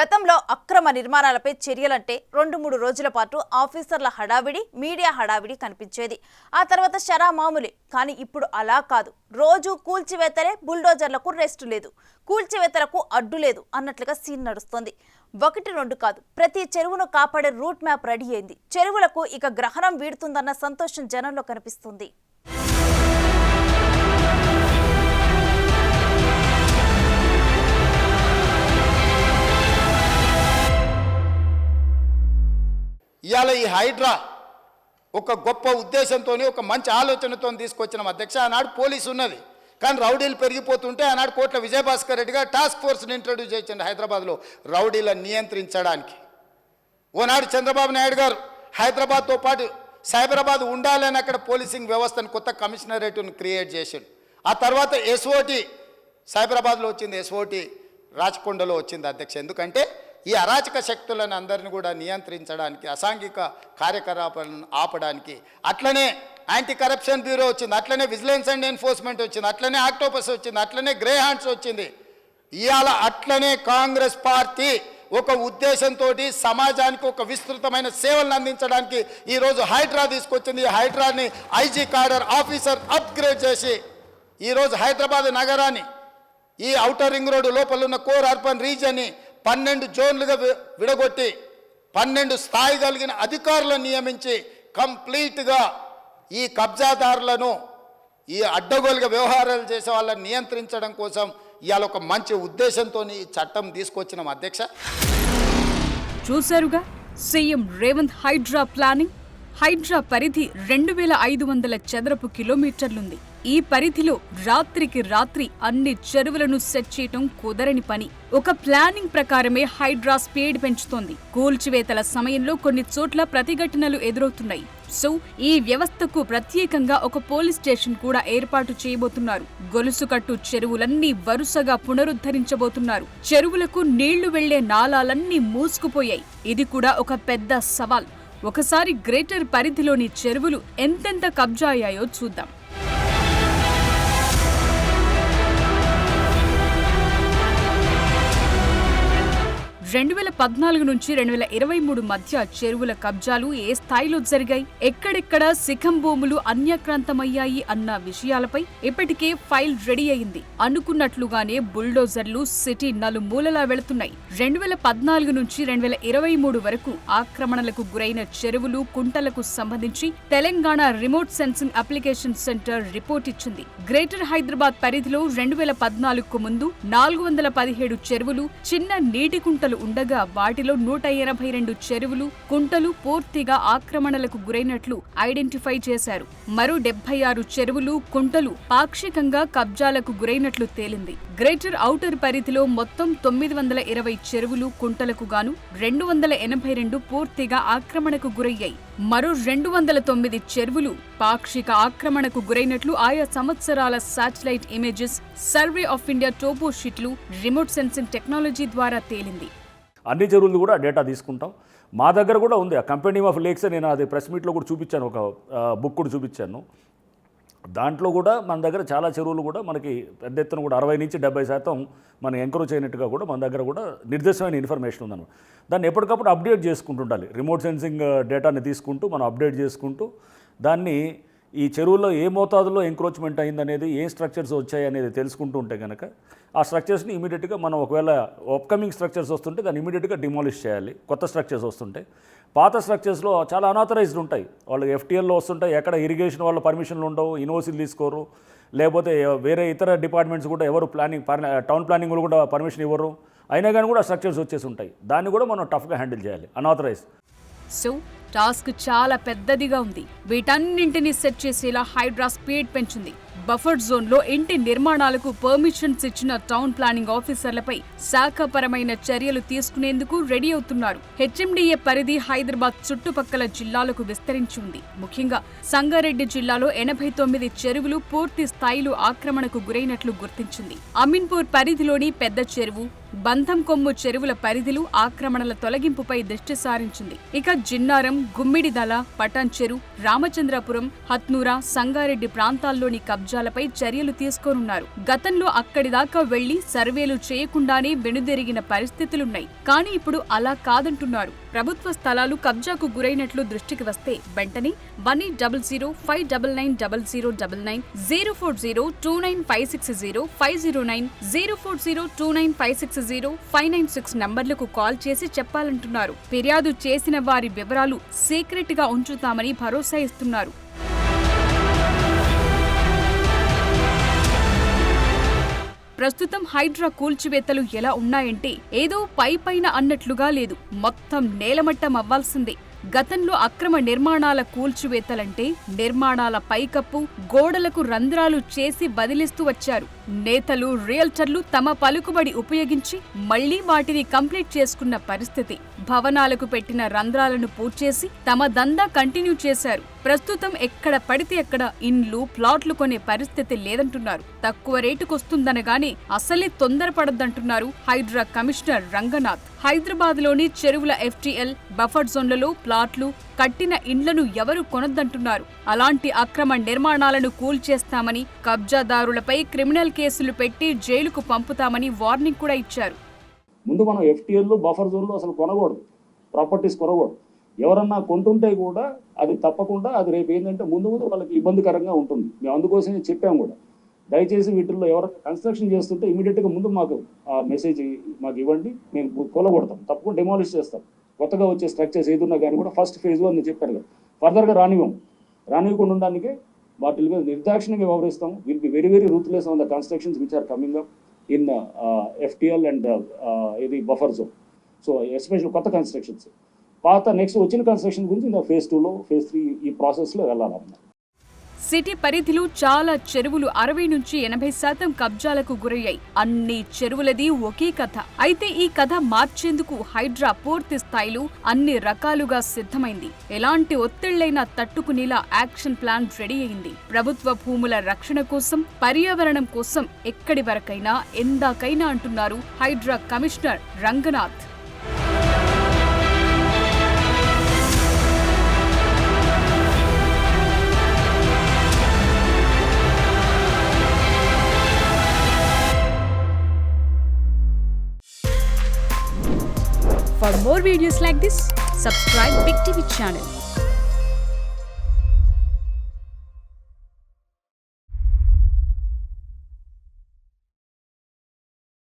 గతంలో అక్రమ నిర్మాణాలపై చర్యలంటే 2-3 రోజుల పాటు ఆఫీసర్ల హడావిడి, మీడియా హడావిడి కనిపించేది. ఆ తర్వాత శరా మామూలే. కానీ ఇప్పుడు అలా కాదు. రోజు కూల్చివేతలే, బుల్డోజర్లకు రెస్ట్ లేదు, కూల్చివేతలకు అడ్డు లేదు అన్నట్లుగా సీన్ నడుస్తోంది. 1-2 కాదు, ప్రతి చెరువును కాపాడే రూట్ మ్యాప్ రెడీ అయింది. చెరువులకు ఇక గ్రహణం వీడుతుందన్న సంతోషం జనంలో కనిపిస్తుంది. ఇవాళ ఈ హైడ్రా ఒక గొప్ప ఉద్దేశంతో, ఒక మంచి ఆలోచనతో తీసుకొచ్చిన అధ్యక్ష. ఆనాడు పోలీసు ఉన్నది, కానీ రౌడీలు పెరిగిపోతుంటే ఆనాడు కోట్ల విజయభాస్కర్ రెడ్డి గారు టాస్క్ ఫోర్స్ని ఇంట్రడ్యూస్ చేసిండు హైదరాబాద్లో రౌడీలను నియంత్రించడానికి. ఓనాడు చంద్రబాబు నాయుడు గారు హైదరాబాద్తో పాటు సైబరాబాద్ ఉండాలని అక్కడ పోలీసింగ్ వ్యవస్థను కొత్త కమిషనరేట్ను క్రియేట్ చేసిండు. ఆ తర్వాత ఎస్ఓటి సైబరాబాద్లో వచ్చింది, ఎస్ఓటి రాచకొండలో వచ్చింది అధ్యక్ష. ఎందుకంటే ఈ అరాచక శక్తులను అందరిని కూడా నియంత్రించడానికి, అసాంఘిక కార్యకలాపాలను ఆపడానికి. అట్లనే యాంటీ కరప్షన్ బ్యూరో వచ్చింది, అట్లనే విజిలెన్స్ అండ్ ఎన్ఫోర్స్మెంట్ వచ్చింది, అట్లనే ఆక్టోపస్ వచ్చింది, అట్లనే గ్రే హ్యాండ్స్ వచ్చింది. ఇవాళ అట్లనే కాంగ్రెస్ పార్టీ ఒక ఉద్దేశంతో సమాజానికి ఒక విస్తృతమైన సేవలను అందించడానికి ఈరోజు హైడ్రా తీసుకొచ్చింది. ఈ హైడ్రాని ఐజీ కాడర్ ఆఫీసర్ అప్గ్రేడ్ చేసి ఈరోజు హైదరాబాద్ నగరాన్ని, ఈ ఔటర్ రింగ్ రోడ్డు లోపల ఉన్న కోర్ అర్బన్ రీజియన్ని 12 జోన్లుగా విడగొట్టి 12 స్థాయి కలిగిన అధికారులను నియమించి కంప్లీట్గా ఈ కబ్జాదారులను, ఈ అడ్డగోలుగా వ్యవహారాలు చేసే వాళ్ళని నియంత్రించడం కోసం ఇవాళ ఒక మంచి ఉద్దేశంతో ఈ చట్టం తీసుకొచ్చినాం అధ్యక్ష. చూశారుగా సీఎం రేవంత్ హైడ్రా ప్లానింగ్. హైడ్రా పరిధి 2500 చదరపు కిలోమీటర్లుంది. ఈ పరిధిలో రాత్రికి రాత్రి అన్ని చెరువులను సెట్ చేయటం కుదరని పని. ఒక ప్లానింగ్ ప్రకారమే హైడ్రా స్పీడ్ పెంచుతోంది. కూల్చివేతల సమయంలో కొన్ని చోట్ల ప్రతిఘటనలు ఎదురవుతున్నాయి. సో ఈ వ్యవస్థకు ప్రత్యేకంగా ఒక పోలీస్ స్టేషన్ కూడా ఏర్పాటు చేయబోతున్నారు. గొలుసుకట్టు చెరువులన్నీ వరుసగా పునరుద్ధరించబోతున్నారు. చెరువులకు నీళ్లు వెళ్లే నాలాలన్నీ మూసుకుపోయాయి. ఇది కూడా ఒక పెద్ద సవాల్. ఒకసారి గ్రేటర్ పరిధిలోని చెరువులు ఎంతెంత కబ్జా అయ్యాయో చూద్దాం. 2014 నుంచి 2023 మధ్య చెరువుల కబ్జాలు ఏ స్థాయిలో జరిగాయి, ఎక్కడెక్కడ శిఖం భూములు అన్యాక్రాంతమయ్యాయి అన్న విషయాలపై ఇప్పటికే ఫైల్ రెడీ అయింది. అనుకున్నట్లుగానే బుల్డోజర్లు సిటీ నలుమూలలా వెళుతున్నాయి. 2014 నుంచి 2023 వరకు ఆక్రమణలకు గురైన చెరువులు, కుంటలకు సంబంధించి Telangana remote sensing application centre report ఇచ్చింది. గ్రేటర్ హైదరాబాద్ పరిధిలో 2014కు ముందు 417 చెరువులు, చిన్న నీటి కుంటలు ఉండగా వాటిలో 182 చెరువులు, కుంటలు పూర్తిగా ఆక్రమణలకు గురైనట్లు ఐడెంటిఫై చేశారు. మరో 76 చెరువులు, కుంటలు పాక్షికంగా కబ్జాలకు గురైనట్లు తేలింది. గ్రేటర్ ఔటర్ పరిధిలో మొత్తం 920 చెరువులు, కుంటలకు గాను 282 పూర్తిగా ఆక్రమణకు గురయ్యాయి. మరో 209 చెరువులు పాక్షిక ఆక్రమణకు గురైనట్లు ఆయా సంవత్సరాల satellite images, survey of India topo షీట్లు, రిమోట్ సెన్సింగ్ టెక్నాలజీ ద్వారా తేలింది. అన్ని చెరువులు కూడా డేటా తీసుకుంటాం. మా దగ్గర కూడా ఉంది ఆ కంపెనీ ఆఫ్ లేక్స్. నేను అది ప్రెస్ మీట్లో కూడా చూపించాను, ఒక బుక్ కూడా చూపించాను. దాంట్లో కూడా మన దగ్గర చాలా చెరువులు కూడా మనకి పెద్ద ఎత్తున కూడా 60 నుంచి 70% మనం ఎంకరేజ్ అయినట్టుగా కూడా మన దగ్గర కూడా నిర్దిష్టమైన ఇన్ఫర్మేషన్ ఉందన్నమాట. దాన్ని ఎప్పటికప్పుడు అప్డేట్ చేసుకుంటూ ఉండాలి. రిమోట్ సెన్సింగ్ డేటాని తీసుకుంటూ మనం అప్డేట్ చేసుకుంటూ దాన్ని ఈ చెరువుల్లో ఏ మోతాదులో ఎంక్రోచ్మెంట్ అయిందనేది, ఏ స్ట్రక్చర్స్ వచ్చాయి అనేది తెలుసుకుంటూ ఉంటే కనుక ఆ స్ట్రక్చర్స్ని ఇమీడియట్గా మనం, ఒకవేళ అప్కమింగ్ స్ట్రక్చర్స్ వస్తుంటే దాన్ని ఇమీడియట్గా డిమాలిష్ చేయాలి. కొత్త స్ట్రక్చర్స్ వస్తుంటే, పాత స్ట్రక్చర్స్లో చాలా అనాథరైజ్డ్ ఉంటాయి. వాళ్ళకి FTLలో వస్తుంటాయి, ఎక్కడ ఇరిగేషన్ వాళ్ళ పర్మిషన్లు ఉండవు, యూనివర్సిటీలు తీసుకోరు, లేకపోతే వేరే ఇతర డిపార్ట్మెంట్స్ కూడా ఎవరు టౌన్ ప్లానింగ్ కూడా పర్మిషన్ ఇవ్వరు. అయినా కానీ కూడా స్ట్రక్చర్స్ వచ్చేసి ఉంటాయి. దాన్ని కూడా మనం టఫ్గా హ్యాండిల్ చేయాలి, అనాథరైజ్. సో టాస్క్ చాలా పెద్దదిగా ఉంది. వీటన్నింటినీ సెట్ చేసేలా హైడ్రా స్పీడ్ పెంచింది. బఫర్ జోన్లో ఇంటి నిర్మాణాలకు పర్మిషన్స్ ఇచ్చిన టౌన్ ప్లానింగ్ ఆఫీసర్లపై శాఖపరమైన చర్యలు తీసుకునేందుకు రెడీ అవుతున్నారు. HMDA పరిధి హైదరాబాద్ చుట్టుపక్కల జిల్లాలకు విస్తరించి ఉంది. ముఖ్యంగా సంగారెడ్డి జిల్లాలో 89 చెరువులు పూర్తి స్థాయిలో ఆక్రమణకు గురైనట్లు గుర్తించింది. అమీన్పూర్ పరిధిలోని పెద్ద చెరువు, బంధం కొమ్ము చెరువుల పరిధిలు ఆక్రమణల తొలగింపుపై దృష్టి సారించింది. ఇక జిన్నారం, గుమ్మిడిదల, పటాన్చెరు, రామచంద్రపురం, హత్నూరా, సంగారెడ్డి ప్రాంతాల్లోని కబ్జాలపై చర్యలు తీసుకోనున్నారు. గతంలో అక్కడిదాకా వెళ్లి సర్వేలు చేయకుండానే వెనుదిరిగిన పరిస్థితులున్నాయి. కానీ ఇప్పుడు అలా కాదంటున్నారు. ప్రభుత్వ స్థలాలు కబ్జాకు గురైనట్లు దృష్టికి వస్తే వెంటనే 1800599099 04029560509 04029560596 నంబర్లకు కాల్ చేసి చెప్పాలంటున్నారు. ఫిర్యాదు చేసిన వారి వివరాలు సీక్రెట్ గా ఉంచుతామని భరోసా ఇస్తున్నారు. ప్రస్తుతం హైడ్రా కూల్చివేతలు ఎలా ఉన్నాయంటే ఏదో పైపైన అన్నట్లుగా లేదు, మొత్తం నేలమట్టం అవ్వాల్సిందే. గతంలో అక్రమ నిర్మాణాల కూల్చివేతలంటే నిర్మాణాల పైకప్పు, గోడలకు రంధ్రాలు చేసి బదిలిస్తూ వచ్చారు. నేతలు, రియల్టర్లు తమ పలుకుబడి ఉపయోగించి మళ్లీ వాటిని కంప్లీట్ చేసుకున్న పరిస్థితి. భవనాలకు పెట్టిన రంధ్రాలను పూడ్చేసి తమ దందా కంటిన్యూ చేశారు. ప్రస్తుతం ఎక్కడ పడితే అక్కడ ఇండ్లు, ప్లాట్లు కొనే పరిస్థితి లేదంటున్నారు. తక్కువ రేటుకొస్తుందనగానే అసలే తొందరపడద్దంటున్నారు హైడ్రా కమిషనర్ రంగనాథ్. హైదరాబాద్లోని చెరువుల FTL, బఫర్ జోన్లలో ప్లాట్లు, కట్టిన ఇండ్లను ఎవరు కొనొద్దంటున్నారు. అలాంటి అక్రమ నిర్మాణాలను కూల్చేస్తామని, కబ్జాదారులపై క్రిమినల్ కేసులు పెట్టి జైలుకు పంపుతామని వార్నింగ్ కూడా ఇచ్చారు. ముందు మనం FTL, బఫర్ జోన్లో అసలు కొనకూడదు, ప్రాపర్టీస్ కొనకూడదు. ఎవరన్నా కొంటుంటే కూడా అది తప్పకుండా అది రేపు ఏంటంటే ముందు వాళ్ళకి ఇబ్బందికరంగా ఉంటుంది. మేము అందుకోసమే చెప్పాము కూడా, దయచేసి వీటిల్లో ఎవరైనా కన్స్ట్రక్షన్ చేస్తుంటే ఇమీడియట్గా ముందు మాకు ఆ మెసేజ్ మాకు ఇవ్వండి, మేము కూలగొడతాం, తప్పకుండా డెమాలిష్ చేస్తాం. కొత్తగా వచ్చే స్ట్రక్చర్స్ ఏదున్నా కానీ కూడా ఫస్ట్ ఫేజ్ అని చెప్పారు కదా, ఫర్దర్గా రానివ్వకుండా ఉండడానికి వాటి మీద నిర్దాక్షిణ్యంగా వ్యవహరిస్తాం. Will be very very ruthless on the constructions which are coming up in FTL and ఇది బఫర్ జోన్. సో ఎస్పెషల్ కొత్త కన్స్ట్రక్షన్స్, పాత నెక్స్ట్ వచ్చిన కన్స్ట్రక్షన్ గురించి ఇంకా phase 2లో phase 3 ఈ ప్రాసెస్లో వెళ్ళాలన్నమాట. సిటీ పరిధిలో చాలా చెరువులు 60 నుంచి 80% కబ్జాలకు గురయ్యాయి. అన్ని చెరువులది ఒకే కథ. అయితే ఈ కథ మార్చేందుకు హైడ్రా పూర్తి స్థాయిలో అన్ని రకాలుగా సిద్ధమైంది. ఎలాంటి ఒత్తిళ్లైనా తట్టుకునేలా యాక్షన్ ప్లాన్ రెడీ అయింది. ప్రభుత్వ భూముల రక్షణ కోసం, పర్యావరణం కోసం ఎక్కడి వరకైనా ఎందాకైనా అంటున్నారు Hydraa commissioner Ranganath. For more videos like this, subscribe Big TV channel.